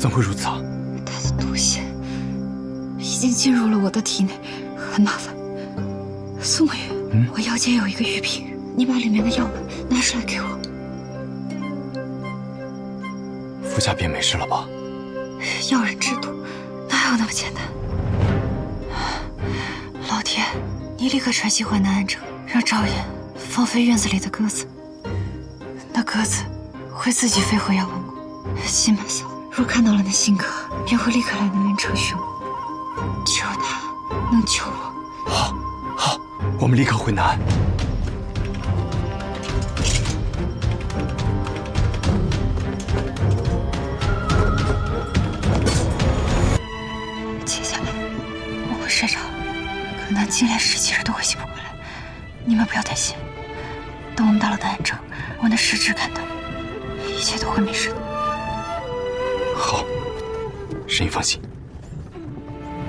怎会如此啊？他的毒血已经进入了我的体内，很麻烦。苏沐雨，我药间有一个玉瓶，你把里面的药丸拿出来给我。服下便没事了吧？药人之毒，哪有那么简单？老天，你立刻传信淮南安城，让赵岩放飞院子里的鸽子。那鸽子会自己飞回药王谷。新马嫂若看到了那信鸽，便会立刻来南安城寻我。只有他能救我。好，好，我们立刻回南安。接下来我会睡着，可能今连10几日都会醒不过来。你们不要担心，等我们到了南安城，我那实质看到，一切都会没事的。好，神医放心。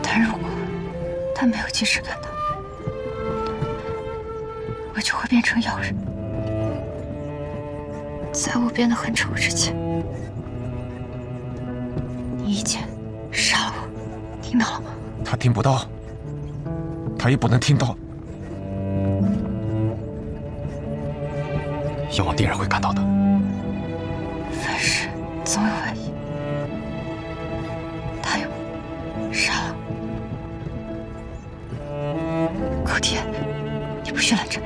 但如果他没有及时看到，我就会变成药人。在我变得很丑之前，你一剑杀了我，听到了吗？他听不到，他也不能听到。药王定然会看到的。凡事总有万一，他有杀了我。口天，你不许拦着。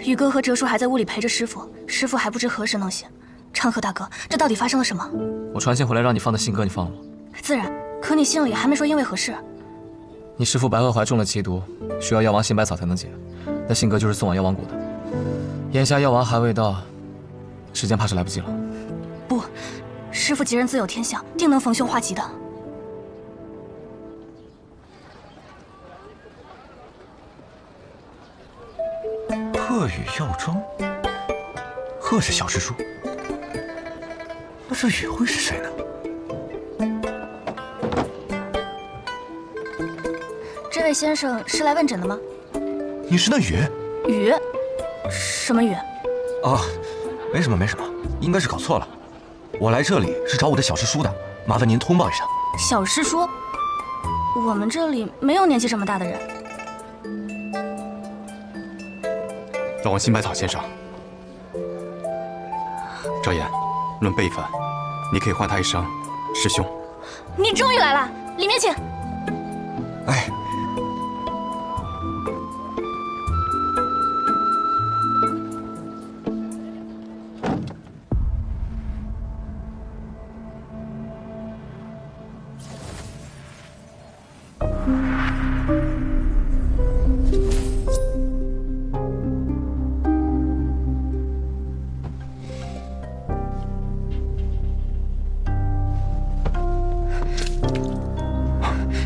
宇哥和哲叔还在屋里陪着师傅，师傅还不知何时能醒。长河大哥，这到底发生了什么？我传信回来让你放的信鸽，你放了吗？自然，可你信里还没说因为何事。你师父白鹤怀中了奇毒，需要药王新百草才能解。那信鸽就是送往药王谷的。眼下药王还未到，时间怕是来不及了。不，师傅吉人自有天相，定能逢凶化吉的。鹤羽药庄，鹤是小师叔，那这雨会是谁呢？这位先生是来问诊的吗？你是那雨？雨？什么雨？啊，没什么没什么，应该是搞错了。我来这里是找我的小师叔的，麻烦您通报一声。小师叔？我们这里没有年纪这么大的人。药王新百草先生，赵岩，论辈分，你可以唤他一声师兄。你终于来了，里面请。哎，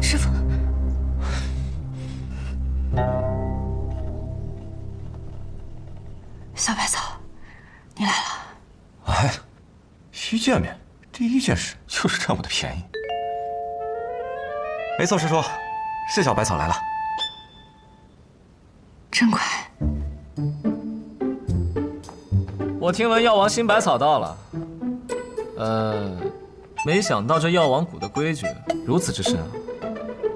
师傅，小百草，你来了。哎，一见面第一件事就是占我的便宜。没错，师叔，是小百草来了。真快。我听闻药王新百草到了，没想到这药王谷的规矩如此之深啊！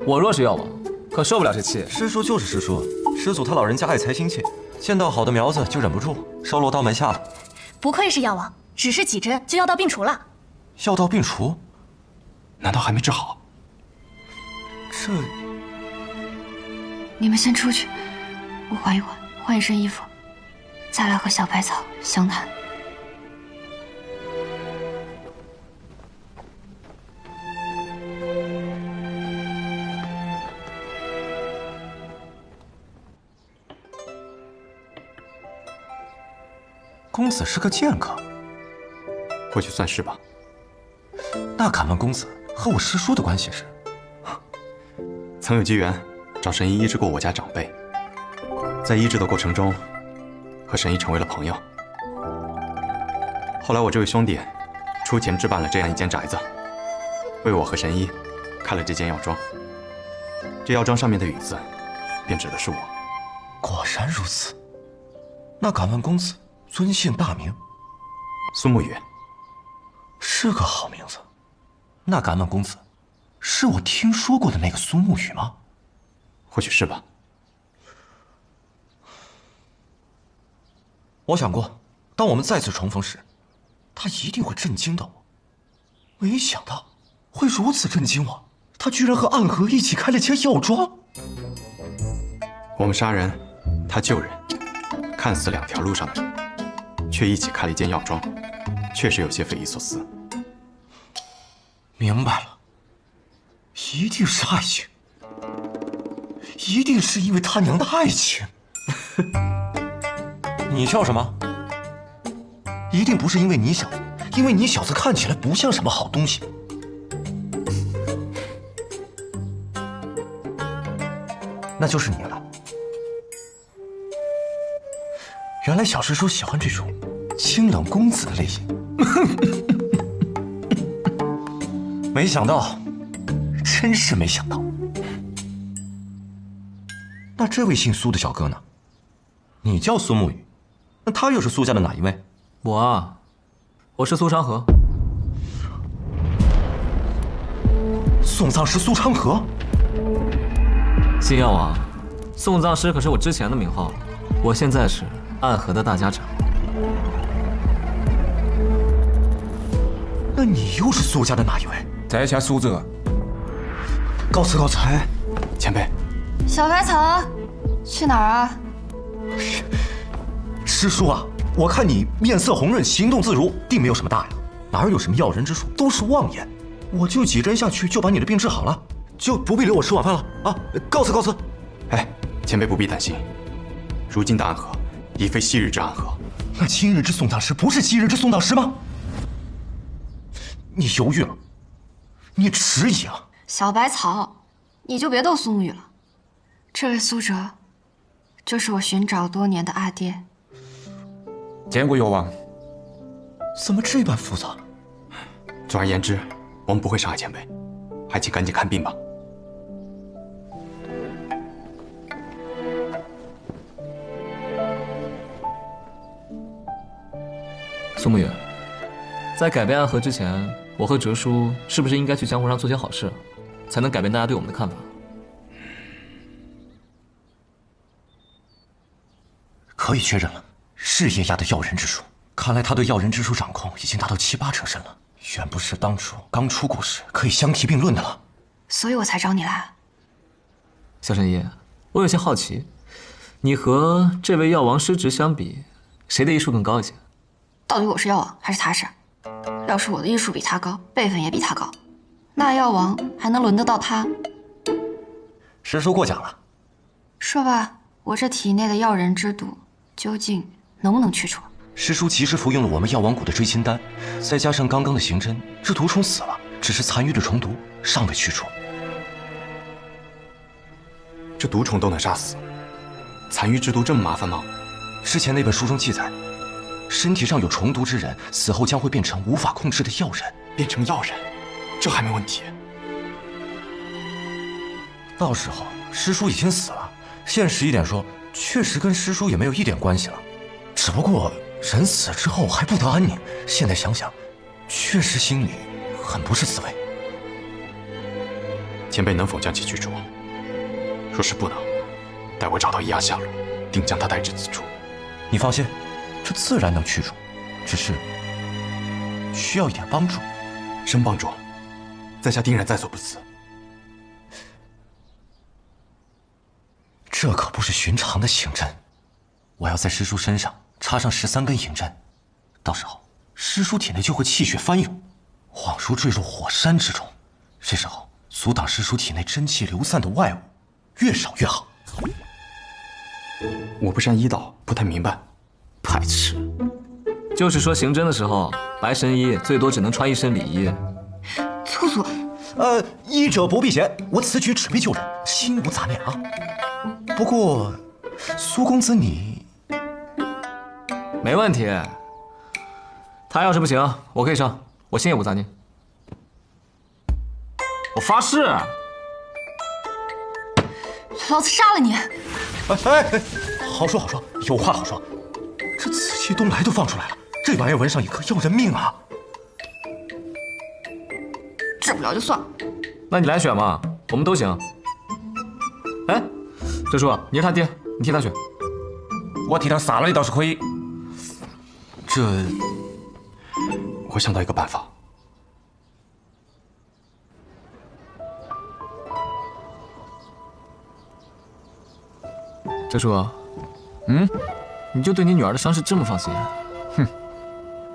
我若是药王，可受不了这气。师叔就是师叔，师祖他老人家爱才心切，见到好的苗子就忍不住收落到门下了。不愧是药王，只是几针就药到病除了。药到病除？难道还没治好？这……你们先出去，我缓一缓，换一身衣服，再来和小百草详谈。公子是个剑客，或许算是吧。那敢问公子和我师叔的关系是？曾有机缘找神医医治过我家长辈，在医治的过程中，和神医成为了朋友。后来我这位兄弟出钱置办了这样一间宅子，为我和神医开了这间药庄。这药庄上面的雨字，便指的是我。果然如此。那敢问公子尊姓大名？苏沐雨。是个好名字。那敢问公子，是我听说过的那个苏沐雨吗？或许是吧。我想过，当我们再次重逢时，他一定会震惊到我。没想到会如此震惊我，他居然和暗河一起开了间药庄。我们杀人，他救人，看似两条路上的人，却一起开了一间药庄，确实有些匪夷所思。明白了，一定是爱情，一定是因为他娘的爱情。你笑什么？一定不是因为你小子，因为你小子看起来不像什么好东西。那就是你了。原来小师叔喜欢这种清冷公子的类型。没想到，真是没想到。那这位姓苏的小哥呢？你叫苏沐雨，那他又是苏家的哪一位？我啊，我是苏昌河。送葬师苏昌河。新药王，送葬师可是我之前的名号，我现在是暗河的大家长。那你又是苏家的哪一位？在下苏哲。告辞告辞。前辈，小百草，去哪儿啊？师叔啊，我看你面色红润，行动自如，定没有什么大碍，哪有什么药人之术，都是妄言。我就几针下去，就把你的病治好了，就不必留我吃晚饭了啊！告辞告辞。哎，前辈不必担心，如今的暗河已非昔日之暗河。那今日之送葬师不是昔日之送葬师吗？你犹豫了，你迟疑了。小百草，你就别逗苏沐雨了。这位苏哲，就是我寻找多年的阿爹。见过药王。怎么这般复杂？总而言之，我们不会伤害前辈，还请赶紧看病吧。苏沐雨，在改变暗河之前，我和哲叔是不是应该去江湖上做些好事，才能改变大家对我们的看法？可以确认了，是叶家的药人之术。看来他对药人之术掌控已经达到7、8成深了，远不是当初刚出国时可以相提并论的了。所以我才找你来。小神医，我有些好奇，你和这位药王师侄相比，谁的医术更高一些？到底我是药王还是他是？要是我的医术比他高，辈分也比他高，那药王还能轮得到他？师叔过奖了。说吧，我这体内的药人之毒究竟能不能去除？师叔及时服用了我们药王谷的追亲丹，再加上刚刚的刑针，这毒虫死了，只是残余的虫毒尚未去除。这毒虫都能杀死，残余之毒这么麻烦吗？之前那本书中记载，身体上有虫毒之人，死后将会变成无法控制的药人。变成药人，这还没问题。到时候师叔已经死了，现实一点说，确实跟师叔也没有一点关系了。只不过人死之后还不得安宁，现在想想，确实心里很不是滋味。前辈能否将其去除？若是不能，待我找到异样下落，定将他带至此处。你放心，这自然能去除，只是需要一点帮助。什么帮助？在下定然在所不辞。这可不是寻常的刑针，我要在师叔身上插上13根银针，到时候师叔体内就会气血翻涌，恍如坠入火山之中。这时候阻挡师叔体内真气流散的外物，越少越好。我不善医道，不太明白。白痴，就是说刑针的时候，白神医最多只能穿一身礼衣。粗俗。医者不避嫌，我此举只为救人，心无杂念啊。不过，苏公子你没问题。他要是不行，我可以上，我心也不杂念。我发誓，老子杀了你！好说好说，有话好说。这紫气东来都放出来了，这玩意儿闻上一颗要人命啊！治不了就算了。那你来选嘛，我们都行。哎，哲叔，你是他爹，你替他选。我替他杀了你倒是可以。我想到一个办法。哲叔，你就对你女儿的伤势这么放心？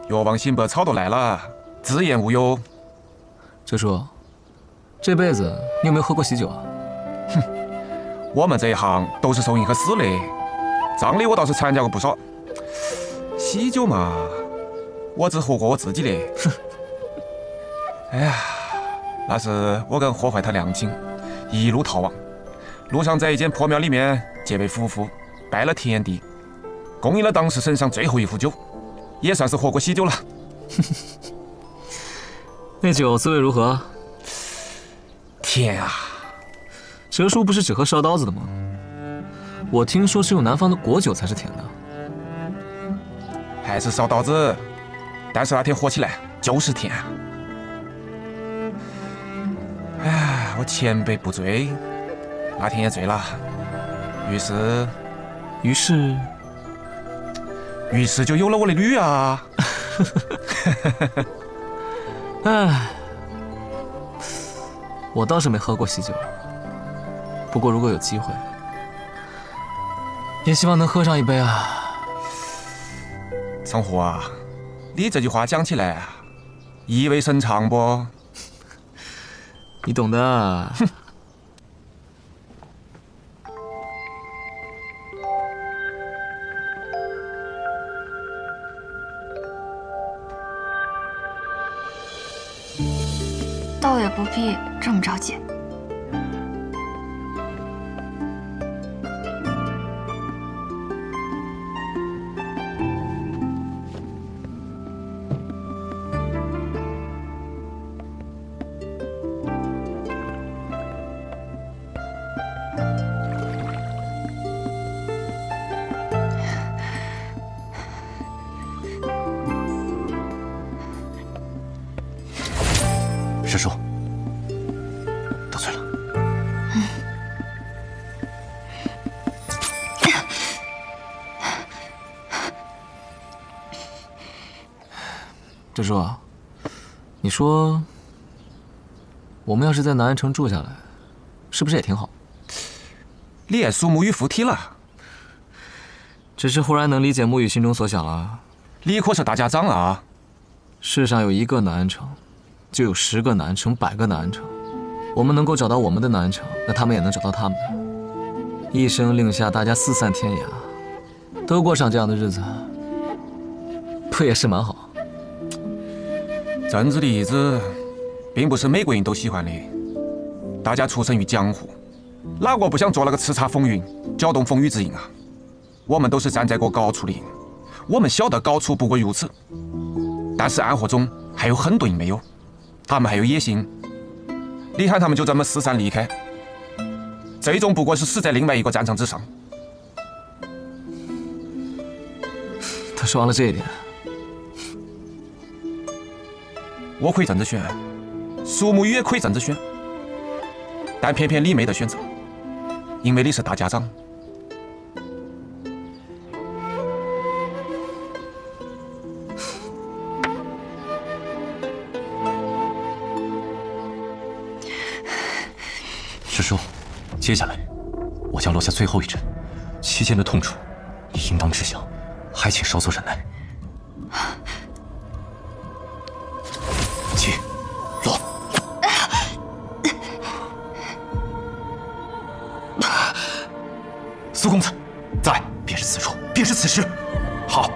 药王醒不草都烂了，自言无忧。哲叔，这辈子你有没有喝过喜酒啊？我们这一行都是受人喝死的，葬礼我倒是参加过不少。喜酒嘛，我只喝过我自己的。哎呀，那是我跟霍怀他娘亲一路逃亡，路上在一间破庙里面结拜夫妇，拜了田地，供应了当时省上最后一壶酒，也算是喝过喜酒了。那酒滋味如何？甜啊！哲叔不是只喝烧刀子的吗？我听说只有南方的果酒才是甜的。还是烧刀子，但是那天喝起来就是甜。哎，我前辈不醉，那天也醉了，于是就有了我的女啊。哎，我倒是没喝过喜酒，不过如果有机会，也希望能喝上一杯啊。成虎啊，你这句话讲起来意味深长不？你懂的。倒也不必这么着急。师叔，得罪了。哲叔，你说，我们要是在南安城住下来，是不是也挺好？你也属木鱼附体了。只是忽然能理解沐雨心中所想了。你可是大家长啊！世上有一个南安城，就有10个南安城、100个南安城。我们能够找到我们的南安城，那他们也能找到他们的。一声令下，大家四散天涯，都过上这样的日子，不也是蛮好？政治的意志，并不是每个人都喜欢的。大家出生于江湖，哪个不想做那个叱咤风云、搅动风雨之鹰啊？我们都是站在过高处的人，我们晓得高处不过如此。但是暗河中还有很多人没有，他们还有野心。你看他们就这么四散离开，最终不过是死在另外一个战场之上。他说完了这一点，我可以政治选，苏沐雨也可以政治选，但偏偏你没得选择，因为你是大家长。师叔，接下来我将落下最后一针，期间的痛楚你应当知晓，还请稍作忍耐。起，落。苏公子，在，便是此处，便是此时。好。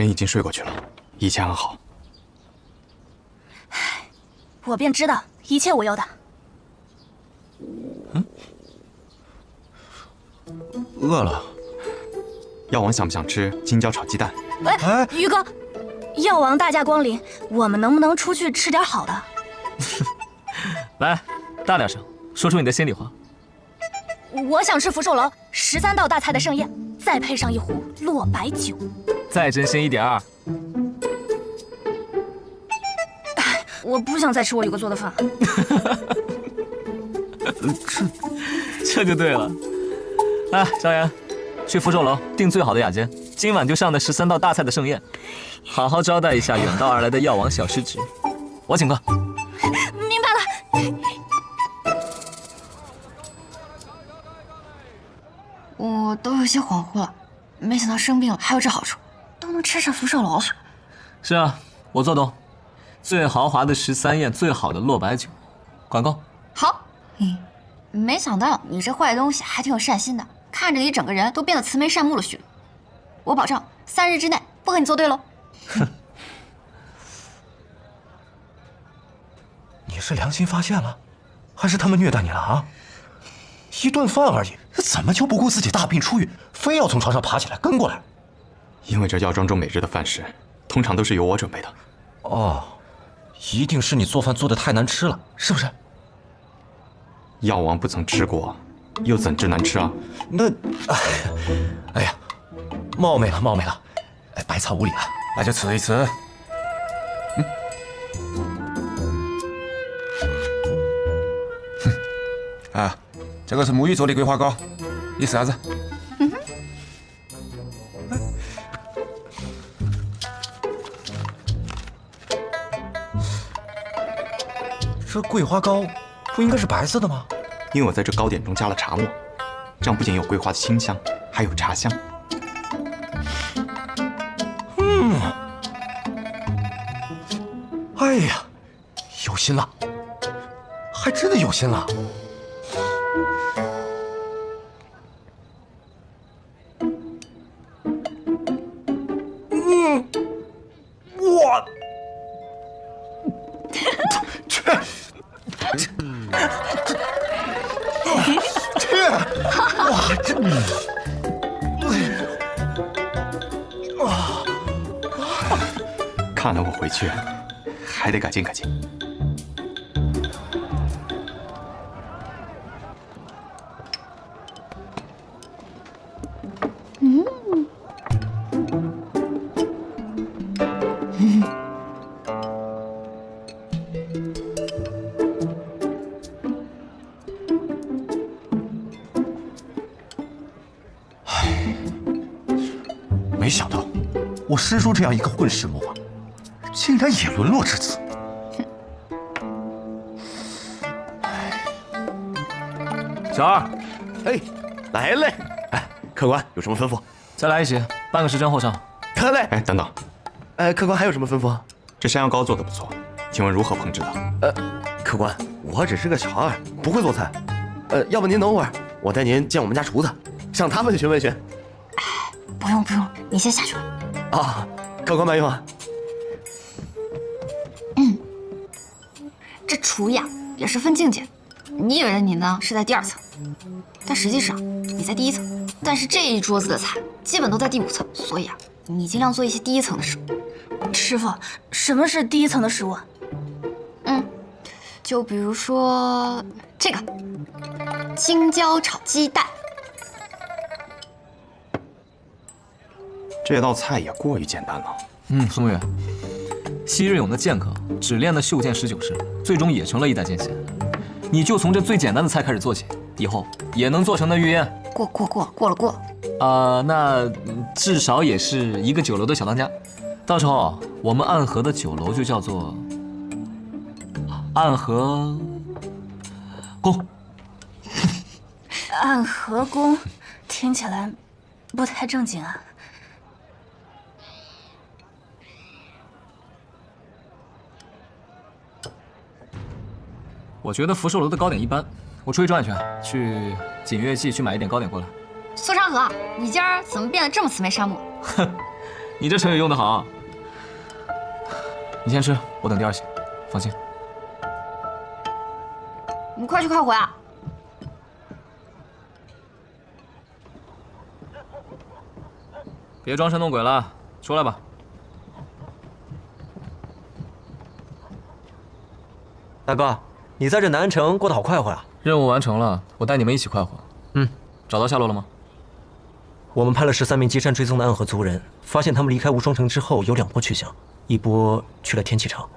人已经睡过去了，一切安好。我便知道一切无忧的。饿了。药王想不想吃青椒炒鸡蛋？哎，于哥，药王大驾光临，我们能不能出去吃点好的？来，大点声，说出你的心里话。我想吃福寿楼13道大菜的盛宴，再配上一壶落白酒。再真心一点儿。我不想再吃我宇哥做的饭。这就对了。哎，张岩，去福寿楼订最好的雅间，今晚就上的13道大菜的盛宴，好好招待一下远道而来的药王小师侄。我请客。明白了。我都有些恍惚了，没想到生病了还有这好处，都能吃上福寿楼了。是啊，我做东，最豪华的13宴，最好的落白酒，管够。好，没想到你这坏东西还挺有善心的，看着你整个人都变得慈眉善目了许多。我保证3日之内不和你作对喽。哼，你是良心发现了，还是他们虐待你了啊？一顿饭而已，怎么就不顾自己大病初愈，非要从床上爬起来跟过来？因为这药庄中每日的饭食，通常都是由我准备的。哦，一定是你做饭做得太难吃了，是不是？药王不曾吃过，又怎知难吃啊？那，哎呀，冒昧了，冒昧了，白擦无礼了，那就吃一吃。啊，这个是木鱼做的桂花糕，你吃啥子？这桂花糕不应该是白色的吗？因为我在这糕点中加了茶末，这样不仅有桂花的清香，还有茶香。哎呀，有心了，还真的有心了。我看来我回去还得改进改进。没想到，我师叔这样一个混世魔王，竟然也沦落至此。小二，哎，来嘞！哎，客官有什么吩咐？再来一席，半个时辰后上。得嘞。哎，等等，客官还有什么吩咐？这山药糕做得不错，请问如何烹制的？客官，我只是个小二，不会做菜。要不您等会儿，我带您见我们家厨子，向他们去询问询。不用不用，你先下去吧。啊，客官慢用啊。这厨艺啊也是分境界，你以为你呢是在第2层，但实际上你在第1层。但是这一桌子的菜基本都在第5层，所以啊，你尽量做一些第1层的食物。师傅，什么是第1层的食物？就比如说这个青椒炒鸡蛋。这道菜也过于简单了。松月，昔日勇的剑客只练了袖剑19式，最终也成了一代剑仙。你就从这最简单的菜开始做起，以后也能做成那御宴。过了。那至少也是一个酒楼的小当家。到时候我们暗河的酒楼就叫做暗河宫。暗河宫，听起来不太正经啊。我觉得福寿楼的糕点一般，我出去转一圈，去锦月记去买一点糕点过来。苏长河，你今儿怎么变得这么慈眉善目？哼，你这成语用得好。你先吃，我等第二席，放心。你快去快回啊！别装神弄鬼了，出来吧。大哥，你在这南安城过得好快活啊！任务完成了，我带你们一起快活。找到下落了吗？我们派了13名基山追踪的暗河族人，发现他们离开无双城之后有2波去向，一波去了天启城。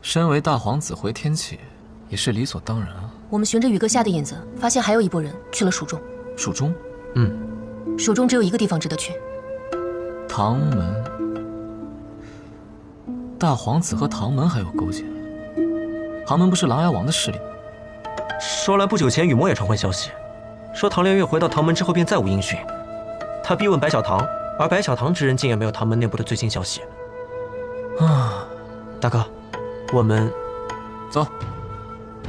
身为大皇子回天启，也是理所当然啊。我们循着宇哥下的引子，发现还有一拨人去了蜀中。蜀中？蜀中只有一个地方值得去。唐门。大皇子和唐门还有勾结？唐门不是琅琊王的势力？说来不久前雨墨也传回消息，说唐连月回到唐门之后便再无音讯。他逼问白小棠，而白小棠之人竟也没有唐门内部的最新消息。大哥，我们走，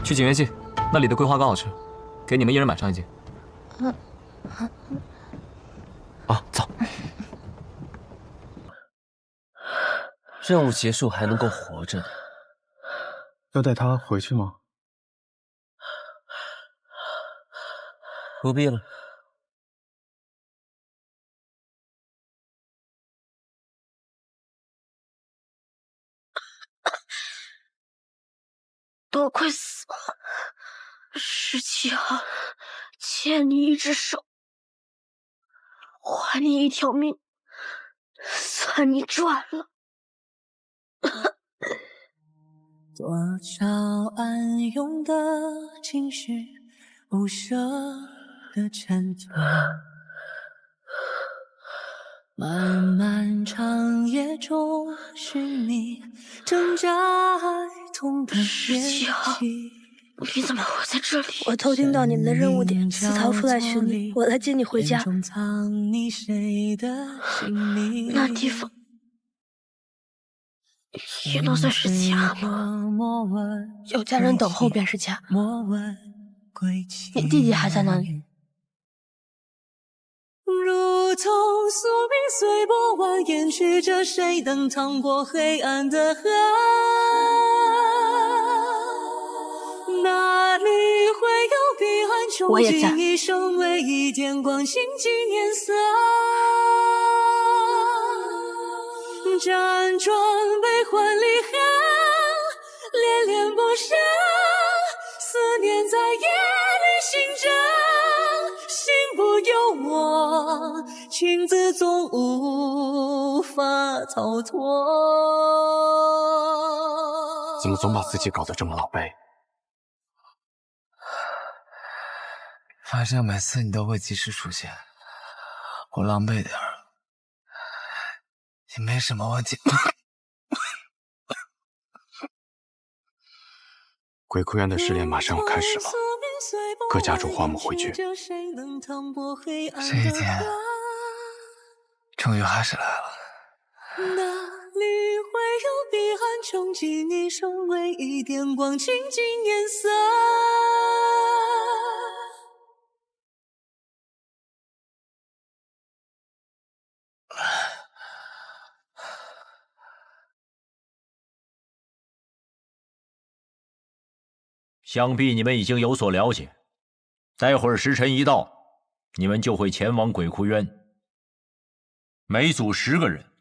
去锦月记，那里的桂花糕好吃，给你们一人买上一斤。走。任务结束还能够活着，要带他回去吗？不必了。都快死了，17号，欠你一只手，还你一条命，算你赚了。多少暗涌的情绪，不舍的挣脱。漫漫长夜中寻觅，挣扎爱痛的17号，你怎么会在这里？我偷听到你们的任务点，私逃出来寻你，我来接你回家。那地方也能算是家吗？有家人等候便是家。你弟弟还在那里？如同宿命随波蜿蜒去着，谁能趟过黑暗的河？哪里会有彼岸憧憬一生唯一点光，倾尽颜色。辗转悲欢离合，恋恋不舍，思念在夜里醒着，心不由我，情字总无法逃脱。怎么总把自己搞得这么狼狈？反正每次你都会及时出现，我狼狈点儿也没什么问题。鬼哭院的试炼马上要开始了，各家主唤我们回去。这一天终于还是来了。哪里会有彼岸憧憬一生唯一点光，倾尽颜色。想必你们已经有所了解，待会儿时辰一到，你们就会前往鬼窟渊。每组10个人，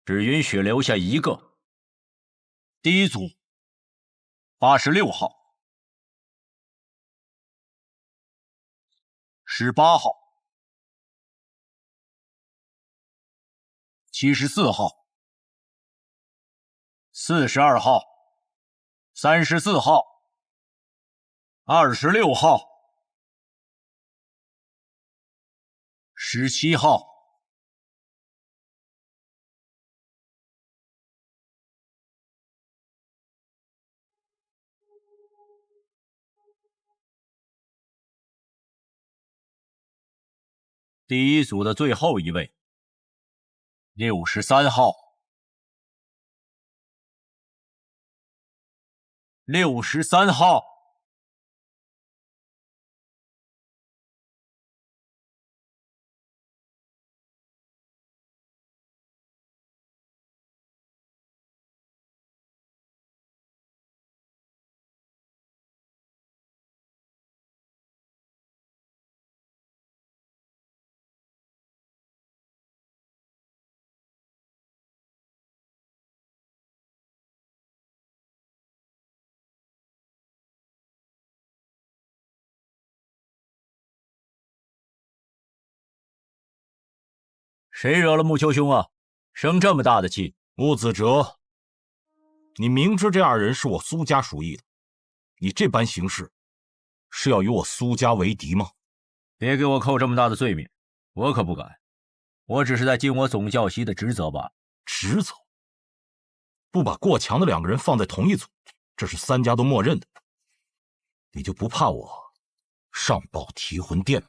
只允许留下1个。第一组86号、18号、74号、42号、34号、26号、17号。第一组的最后一位，63号。63号。谁惹了木秋兄啊？生这么大的气？木子哲，你明知这二人是我苏家属意的，你这般行事，是要与我苏家为敌吗？别给我扣这么大的罪名，我可不敢。我只是在尽我总教习的职责罢了。职责？不把过强的两个人放在同一组，这是三家都默认的。你就不怕我上报提魂殿吗？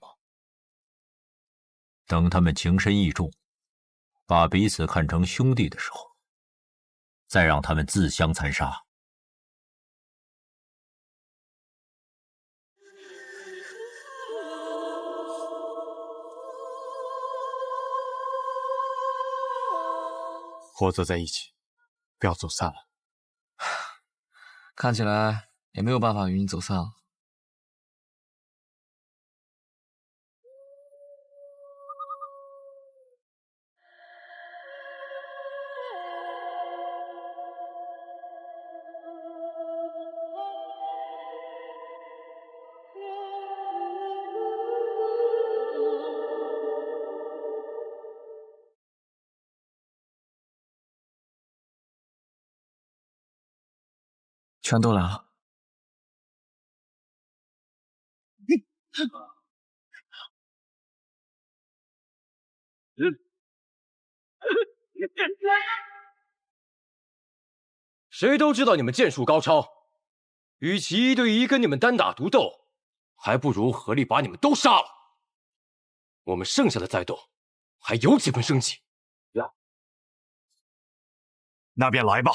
等他们情深意重，把彼此看成兄弟的时候，再让他们自相残杀。活则在一起，不要走散了。看起来也没有办法与你走散了。全都来了。谁都知道你们剑术高超，与其1对1跟你们单打独斗，还不如合力把你们都杀了。我们剩下的再斗，还有几分生气。那便来吧。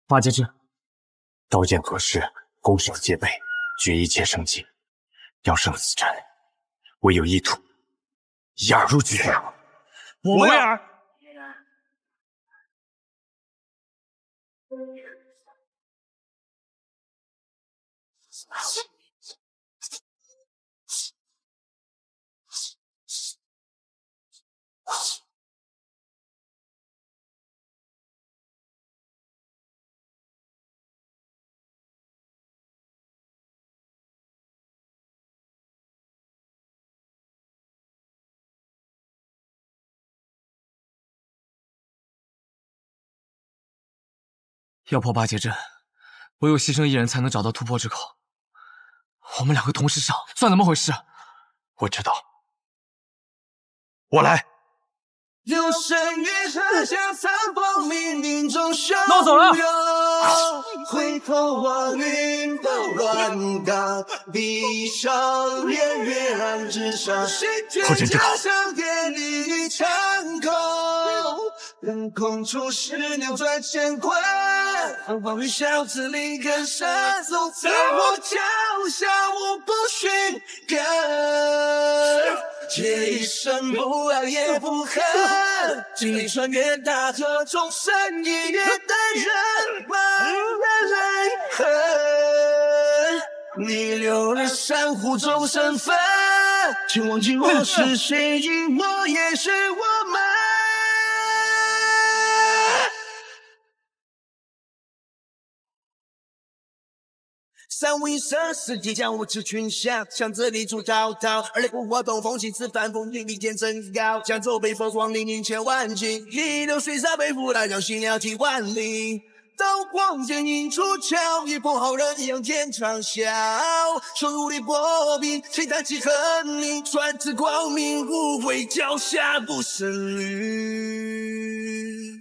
八戒志，刀剑合十，攻守戒备，决一切生机。要胜此战，唯有一途，一二入局。我为尔。要破八节阵，唯有牺牲一人才能找到突破之口。我们两个同时上，算怎么回事？我知道，我来。有生于河下残风冥冥中汹那我走了。回头望云都乱岗，闭上眼月暗之上，谁觉家乡典礼长空，任空出世扭转乾坤，风雨笑子里更深，走在我脚下我不寻根，这一生不爱也不恨，经历穿越大河，终身一夜的人满泪痕。你留了珊瑚中身份，却忘记我是谁，因我也是我们。三五一生，四季将无知群像，向这里出滔滔，而雷不活动，风起此帆风云，利剑真高，江州北风光临，千万顷，一流水沙背负大江，心了几万里。刀光剑影出鞘，一拨好人仰天长啸，手如履薄冰，谁弹起恨你，传至光明，无悔脚下不胜履。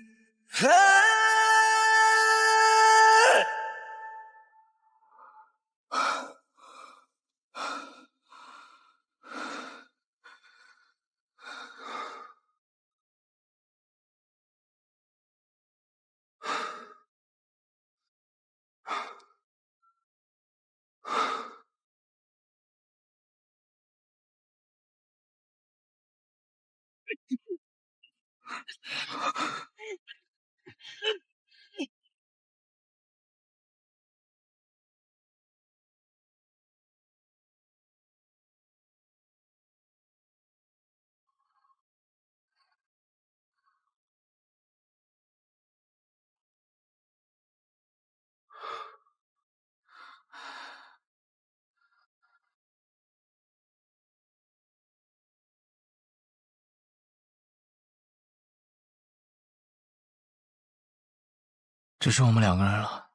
只剩我们2个人了，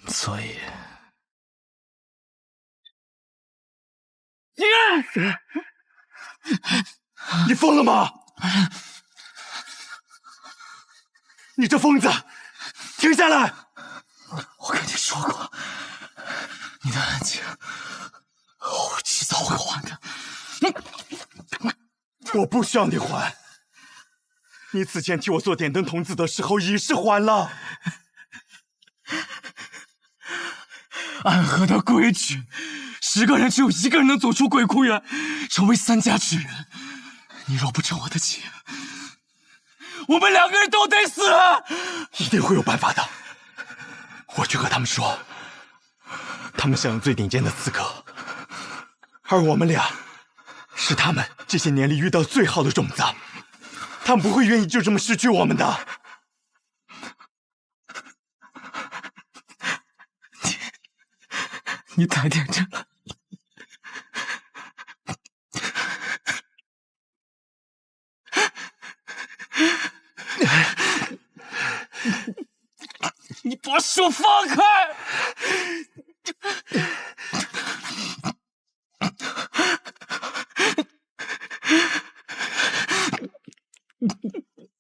所以，你疯了吗？你这疯子，停下来！我跟你说过，你的恩情，我迟早会还的。我不需要你还。你此前替我做点灯童子的时候，已是还了。暗河的规矩，10个人只有1个人能走出鬼窟园，成为3家之人。你若不成我的情，我们2个人都得死。一定会有办法的。我去和他们说，他们享有最顶尖的资格，而我们俩是他们这些年里遇到最好的种子，他们不会愿意就这么失去我们的。你太天真了。你把手放开！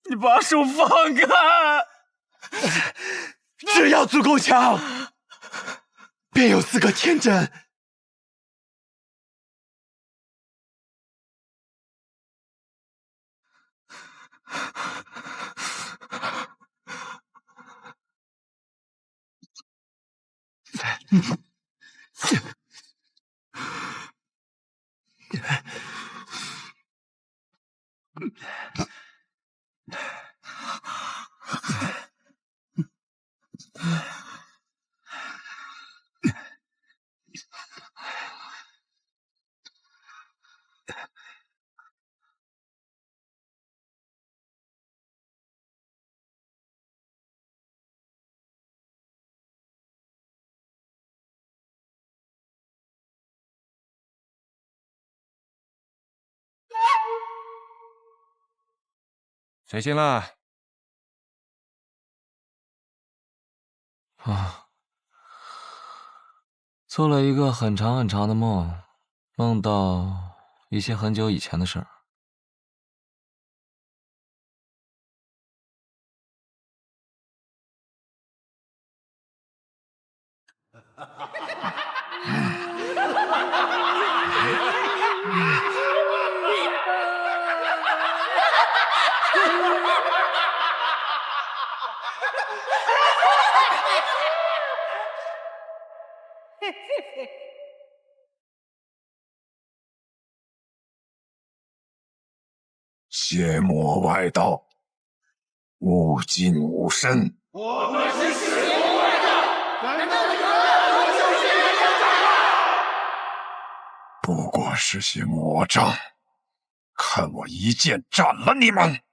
你把手放开！只要足够强，便有资格天真。谁先了？做了一个很长很长的梦，梦到一些很久以前的事儿。邪魔外道，勿近勿深。我们是邪魔外道，难道你们要我救邪人家？不过是些魔障，看我一剑斩了你们！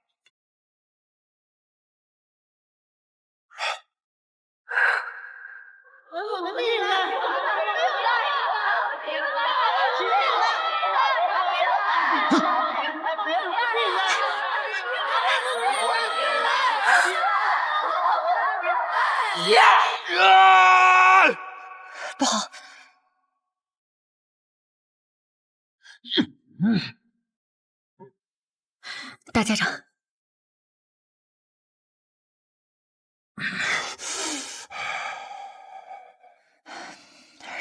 不好！大家长，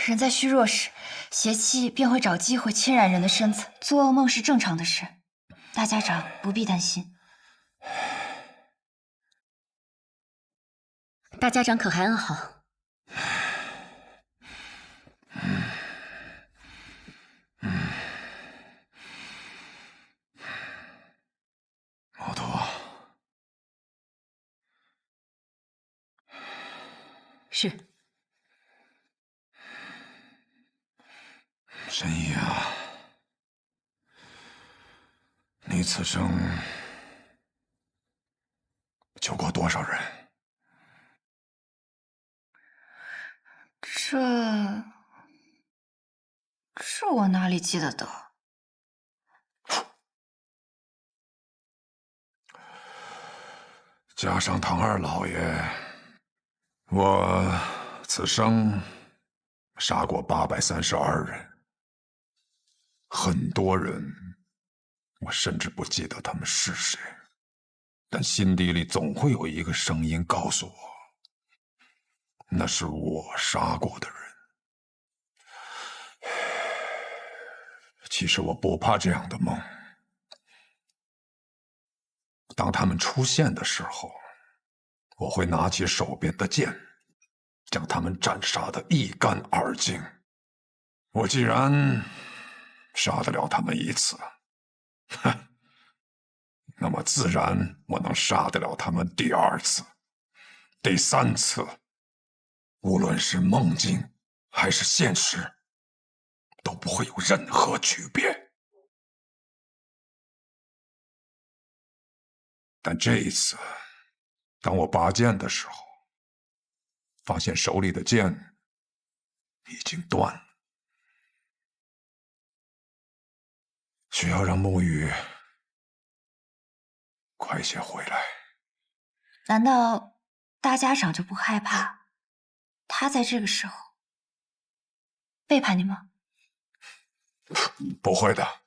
人在虚弱时，邪气便会找机会侵染人的身子。做噩梦是正常的事，大家长不必担心。大家长可还安好？毛头，是。神医啊，你此生救过多少人？这我哪里记得的？加上唐二老爷，我此生杀过832人，很多人，我甚至不记得他们是谁，但心底里总会有一个声音告诉我，那是我杀过的人。其实我不怕这样的梦。当他们出现的时候，我会拿起手边的剑，将他们斩杀得一干二净。我既然杀得了他们一次，那么自然我能杀得了他们第2次、第3次，无论是梦境还是现实，都不会有任何区别。但这一次，当我拔剑的时候，发现手里的剑已经断了，需要让沐雨快些回来。难道大家长就不害怕他在这个时候背叛你吗？不会的。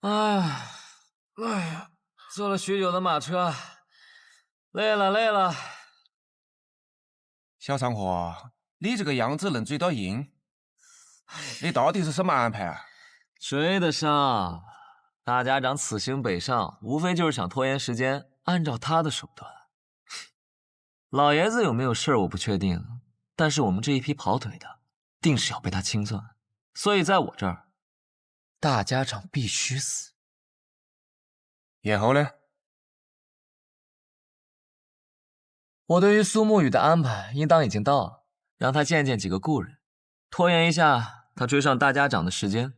哎呀，坐了许久的马车，累了。小长河，你这个样子能追到鹰，你到底是什么安排啊？追得上。大家长此行北上，无非就是想拖延时间，按照他的手段。老爷子有没有事儿我不确定，但是我们这一批跑腿的，定是要被他清算。所以在我这儿，大家长必须死。然后呢？我对于苏沐雨的安排，应当已经到了，让他见见几个故人，拖延一下他追上大家长的时间。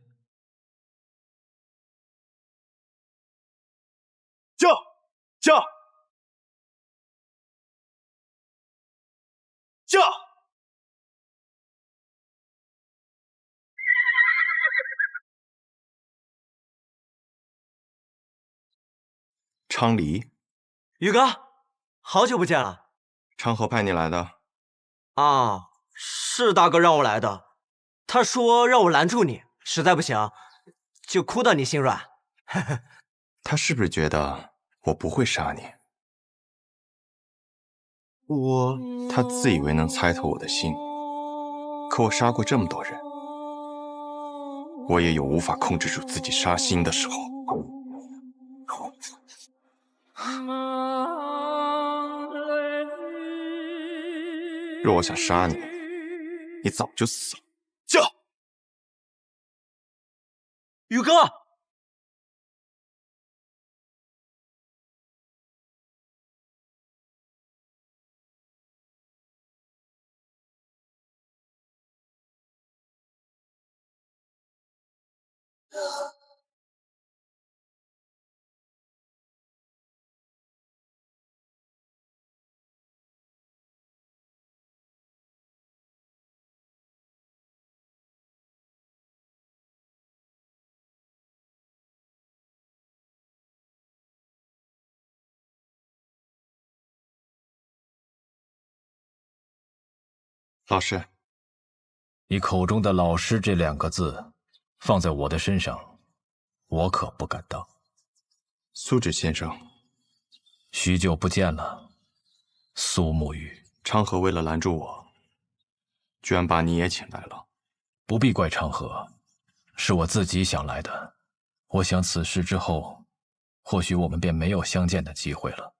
驾！昌黎，宇哥，好久不见了。昌河派你来的。啊，是大哥让我来的。他说让我拦住你，实在不行就哭到你心软。他是不是觉得我不会杀你？他自以为能猜透我的心，可我杀过这么多人，我也有无法控制住自己杀心的时候。若我想杀你，你早就死了。驾！宇哥，老师，你口中的老师这2个字，放在我的身上，我可不敢当。苏芷先生，许久不见了，苏沐雨。昌河为了拦住我，居然把你也请来了。不必怪昌河，是我自己想来的。我想此事之后，或许我们便没有相见的机会了，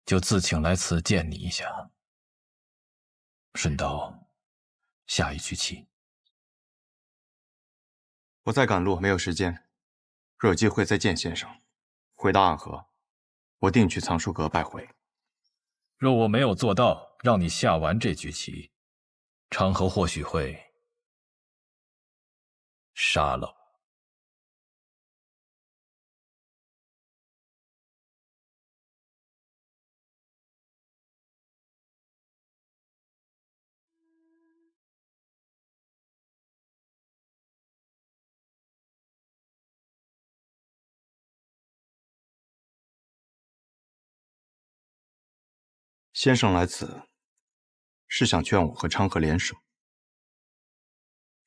就自请来此见你一下，顺道下一局棋。我在赶路，没有时间。若有机会再见先生，回到暗河，我定去藏书阁拜会。若我没有做到让你下完这局棋，昌河或许会杀了我。先生来此，是想劝我和昌河联手。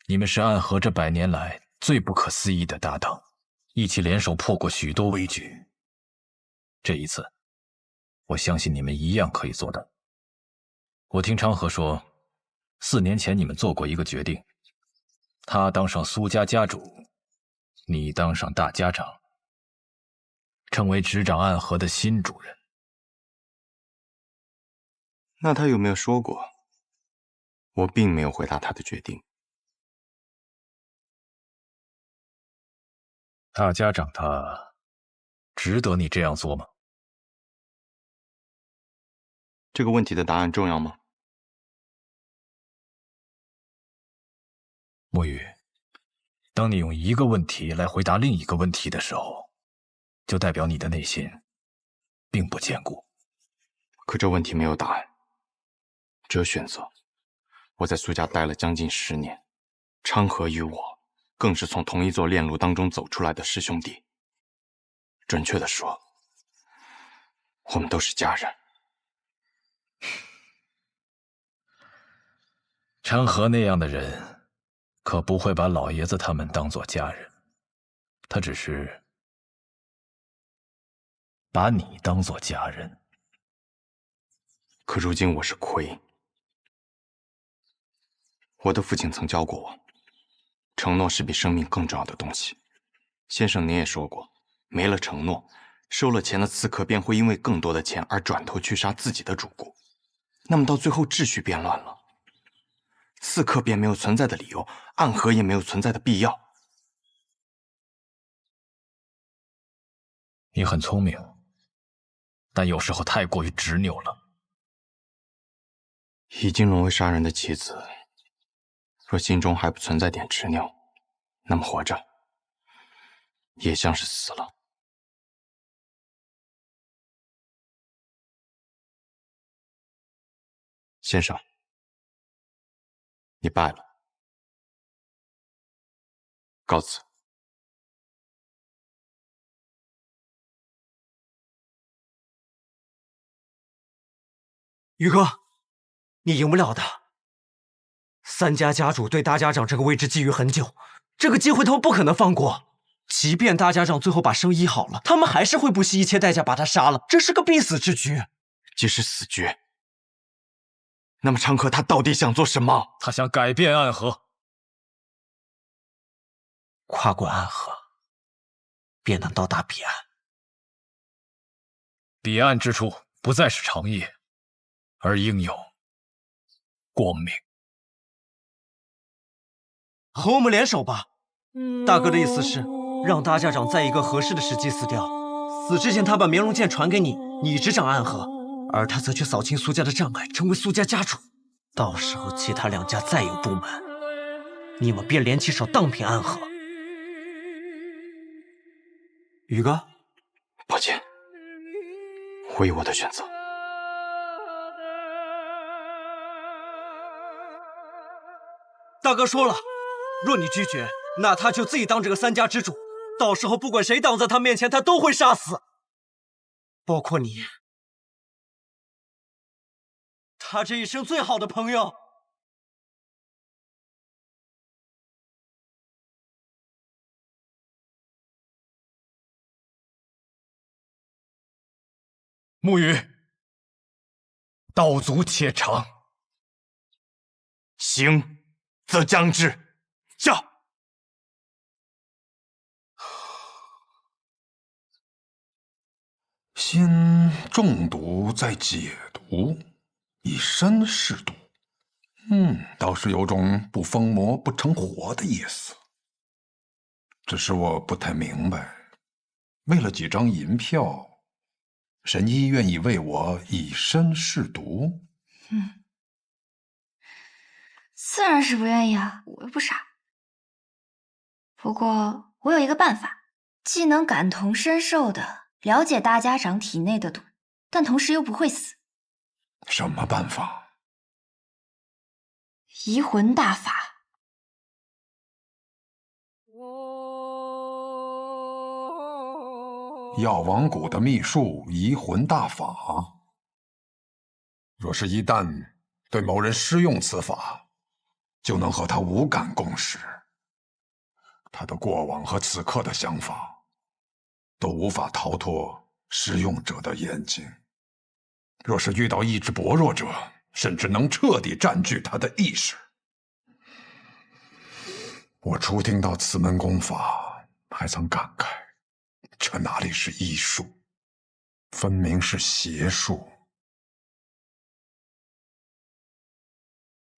你们是暗河这100年来最不可思议的搭档，一起联手破过许多危局。这一次，我相信你们一样可以做到。我听昌河说，4年前你们做过一个决定，他当上苏家家主，你当上大家长，成为执掌暗河的新主人。那他有没有说过？我并没有回答他的决定。大家长他值得你这样做吗？这个问题的答案重要吗？墨雨，当你用一个问题来回答另一个问题的时候，就代表你的内心并不坚固。可这问题没有答案，只有选择。我在苏家待了将近10年，昌河与我更是从同一座炼炉当中走出来的师兄弟。准确的说，我们都是家人。昌河那样的人，可不会把老爷子他们当作家人，他只是把你当作家人。可如今我是魁，我的父亲曾教过我，承诺是比生命更重要的东西。先生您也说过，没了承诺，收了钱的刺客便会因为更多的钱而转头去杀自己的主顾，那么到最后秩序变乱了，刺客便没有存在的理由，暗河也没有存在的必要。你很聪明，但有时候太过于执拗了。已经沦为杀人的棋子，若心中还不存在点执拗，那么活着也像是死了。先生，你败了，告辞。宇哥，你赢不了的。3家家主对大家长这个位置觊觎很久，这个机会他们不可能放过。即便大家长最后把生医好了，他们还是会不惜一切代价把他杀了，这是个必死之局。即使死局，那么昌河他到底想做什么？他想改变暗河，跨过暗河，便能到达彼岸。彼岸之处不再是长夜，而应有光明。和我们联手吧。大哥的意思是让大家长在一个合适的时机死掉，死之前他把绵龙剑传给你，你执掌暗河，而他则去扫清苏家的障碍，成为苏家家主。到时候其他2家再有不满，你们便联起手荡平暗河。宇哥，抱歉，我有我的选择。大哥说了，若你拒绝，那他就自己当这个3家之主，到时候不管谁挡在他面前，他都会杀死，包括你，他这一生最好的朋友。沐雨，道阻且长。行则将之，驾！先中毒再解毒，以身试毒。倒是有种不疯魔不成活的意思。只是我不太明白，为了几张银票，神医愿意为我以身试毒？自然是不愿意啊，我又不傻。不过我有一个办法，既能感同身受的了解大家长体内的毒，但同时又不会死。什么办法？移魂大法。药王谷的秘术移魂大法。若是一旦对某人施用此法，就能和他无感共识，他的过往和此刻的想法都无法逃脱施用者的眼睛。若是遇到意志薄弱者，甚至能彻底占据他的意识。我初听到此门功法，还曾感慨，这哪里是医术，分明是邪术。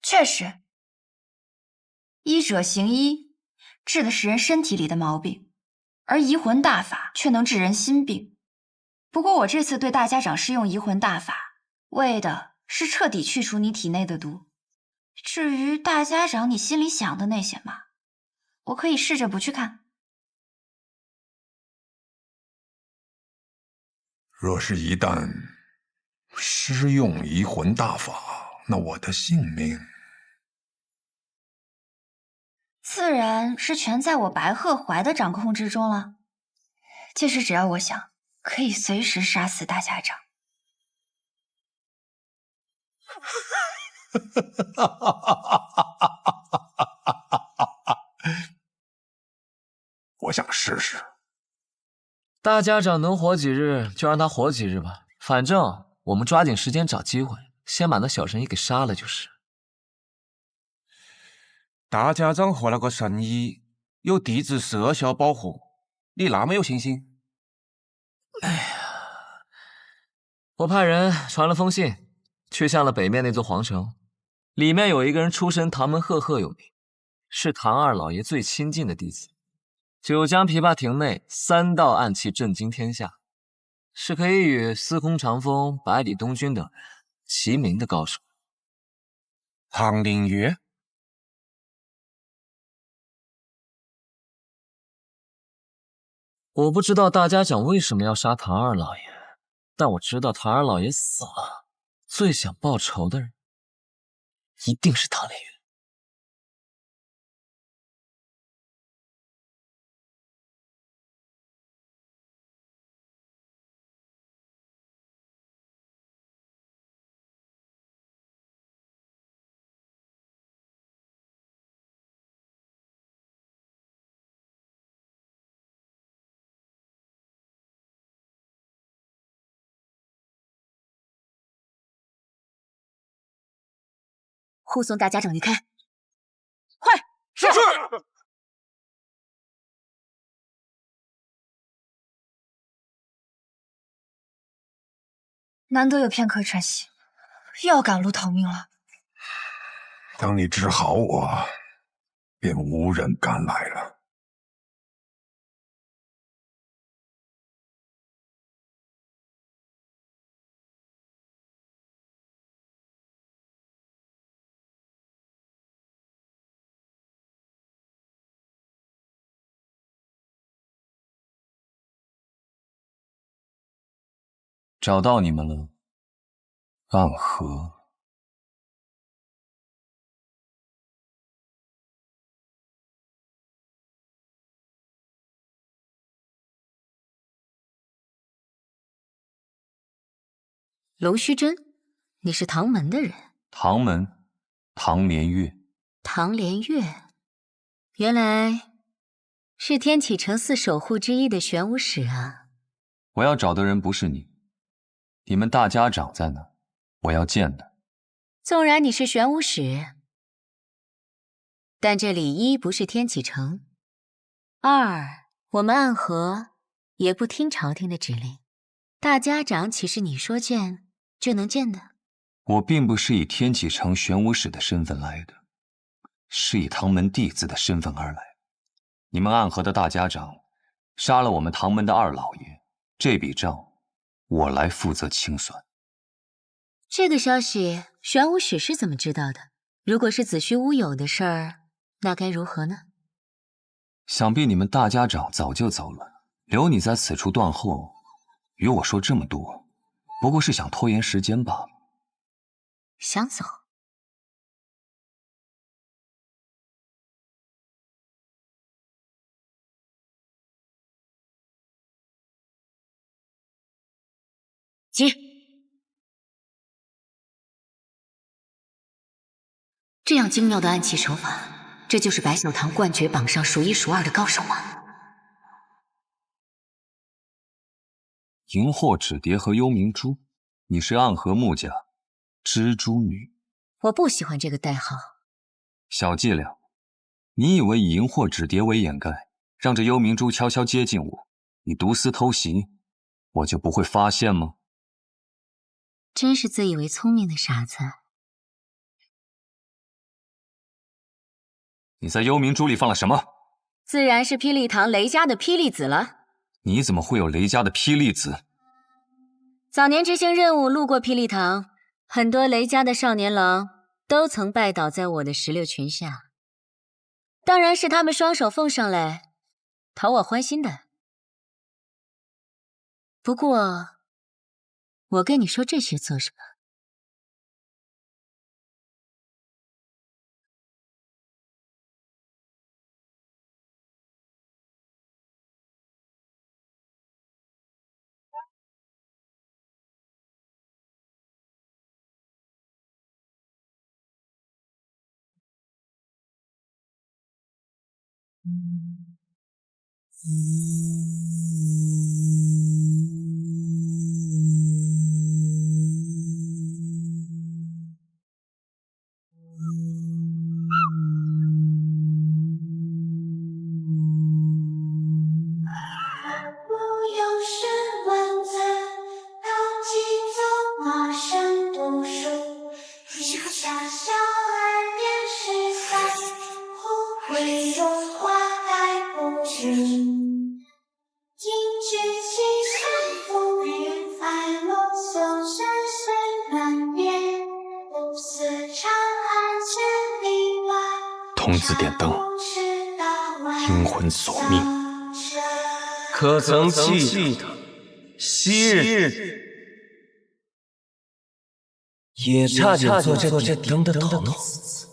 确实，医者行医，治的是人身体里的毛病，而移魂大法却能治人心病。不过我这次对大家长施用移魂大法，为的是彻底去除你体内的毒。至于大家长你心里想的那些嘛，我可以试着不去看。若是一旦施用移魂大法，那我的性命自然是全在我白鹤怀的掌控之中了。届时只要我想，可以随时杀死大家长。我想试试。大家长能活几日就让他活几日吧，反正我们抓紧时间找机会，先把那小神医给杀了就是。大家长和那个神医有地质摄效保护，你那么有信心？哎呀，我派人传了封信，去向了北面那座皇城，里面有一个人出身唐门赫赫有名，是唐二老爷最亲近的弟子。九江琵琶亭内3道暗器震惊天下，是可以与司空长风、百里东君等人齐名的高手。唐灵月，我不知道大家长为什么要杀唐二老爷，但我知道唐二老爷死了，最想报仇的人一定是唐灵月。护送大家长离开，快！是。难得有片刻喘息，又要赶路逃命了。等你治好我，便无人敢来了。找到你们了，暗河。龙须珍，你是唐门的人？唐门，唐连月。唐连月，原来是天启城4守护之一的玄武使啊！我要找的人不是你，你们大家长在哪？我要见他。纵然你是玄武使，但这里一不是天启城，二我们暗河也不听朝廷的指令。大家长岂是你说见就能见的？我并不是以天启城玄武使的身份来的，是以唐门弟子的身份而来。你们暗河的大家长杀了我们唐门的二老爷，这笔账我来负责清算。这个消息玄武使是怎么知道的？如果是子虚乌有的事儿，那该如何呢？想必你们大家长早就走了，留你在此处断后，与我说这么多，不过是想拖延时间罢了。想走？接。这样精妙的暗器手法，这就是白小堂冠绝榜上数一数二的高手吗？荧惑纸蝶和幽冥珠，你是暗河木家蜘蛛女。我不喜欢这个代号。小伎俩，你以为以荧惑纸蝶为掩盖，让这幽冥珠悄悄接近我，你毒丝偷袭，我就不会发现吗？真是自以为聪明的傻子。你在幽冥珠里放了什么？自然是霹雳堂雷家的霹雳子了。你怎么会有雷家的霹雳子？早年执行任务路过霹雳堂，很多雷家的少年郎都曾拜倒在我的石榴裙下，当然是他们双手奉上来讨我欢心的。不过，我跟你说这些做什么？童子点灯，阴魂索命。可曾记得昔日也差点做这点灯的童子？